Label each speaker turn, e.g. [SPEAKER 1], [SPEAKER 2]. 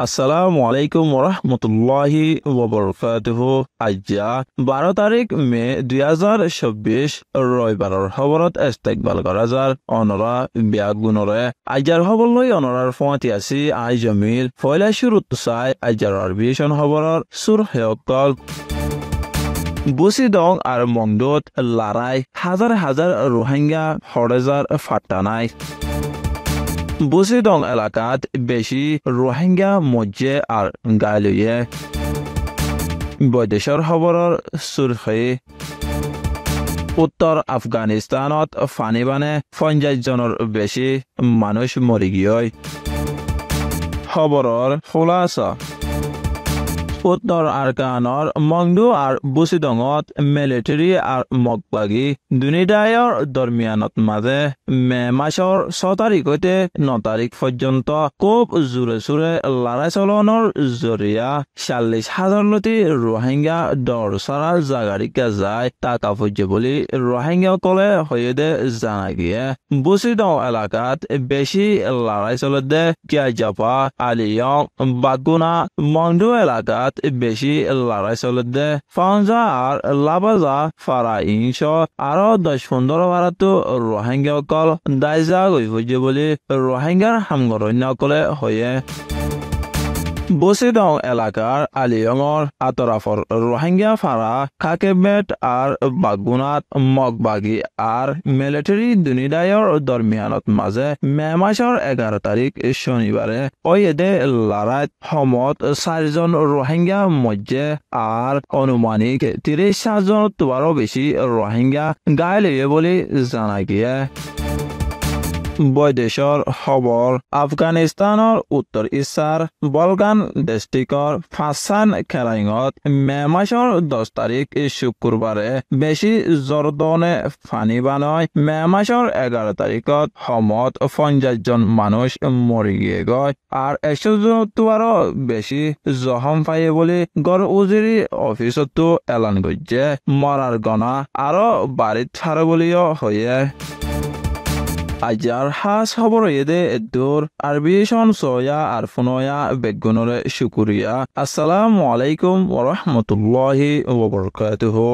[SPEAKER 1] আসসালামু আলাইকুম ওরহমতুল্লাহি ওবরকাতুহু। আজ্জা 12 তারিখ মে 2024 রবিবাৰৰ খবৰত ইস্তেকবাল কৰা যাৰ অনৰা বিয়াগ গুণৰে আজ্জাৰ খবৰ লৈ অনৰাৰ ফোঁতি আছে আই জমিল ফয়লা শুৰুত চাই আজ্জাৰ আৰবিয়েশ্যন খবৰৰ চুৰ হেয়কল বুসিদং আর মংদুত লড়াই হাজার হাজার রোহিঙ্গা হরজার ফাট্টা নাই। বুসিদং এলাকাত বেশি রোহিঙ্গা মজ্জে আর গাইলয়ে বৈদেশৰ খবৰৰ সুৰখি উত্তৰ আফগানিস্তানত ফানিবানে 50 জনৰ বেছি মানুষ মৰি গিয়ে। খবৰৰ খোলাসা উত্তৰ আৰকানৰ মংডু আৰু বুচিদঙত মিলিটাৰী আৰু মগবাগী দুনিদায়ৰ দৰমিয়ানত মাজে মে মাসৰ 6 তাৰিখতে 9 তাৰিখ পৰ্যন্ত খুব জোৰে জোৰে লৰাই চলনৰ জৰিয়া 40,000 লতি ৰোহিঙ্গা দৰ চৰাৰ জাগাৰিকা যায় টাকা ফুজে বুলি ৰোহিঙ্গাসকলে হয়েদে জানা গিয়ে। বুচিদং এলাকাত বেছি লৰাই চলতে কিয়াজাপা আলিয়ং বাগুনা মংডু এলাকাত বেশি লড়াই চলতে ফাউজা আর লাবাজা ফারা ইংশ আরো 10-15 বারাতো রোহিঙ্গা অকল দাইজা গৈ ফুজে বুলি রোহিঙ্গার হামগরণ্যকলে হয়ে। বুচিদং এলাকার আলিয়ঙর আতরাফর রোহিঙ্গা ফারা কাকেবেট আর বাগুনাত মগবাগী আর মিলিটারি দুনিদায়র দরমিয়ানত মাঝে মে মাসের 11 তারিখ শনিবারে ওয়েদে লড়াইত সমত 4 জন রোহিঙ্গা মজ্জে আর অনুমানিক 30 জন তোয়ারও বেশি রোহিঙ্গা গাইলে বলে জানা গিয়ে। বৈদেশৰ খবৰ আফগানিস্তানৰ উত্তৰ ইছাৰ বলগান ডিষ্ট্ৰিক্টৰ ফাছান খেলাইঙত মে মাসৰ 10 তাৰিখ শুক্ৰবাৰে বেছি জৰদনে ফানি বানয় মে মাসৰ 11 তাৰিখত সমত 50 জন মানুষ মৰি গিয়ে গয় আর 100 জন তোয়ারও বেশি জখম পাইয়ে বলে গড় উজিরি অফিসতো এলান করছে। মরার গণা আরো বাড়িত ছাড়ে বলিও হয়ে। আজ্জাৰ হাস খবৰ এদে দূৰ আৰবিয়েশ্যন সয়া আর ফোনয়া বেগুনরে শুকুরিয়া। আসসালামু আলাইকুম ওরহমতুল্লাহি ওবরকাতুহু।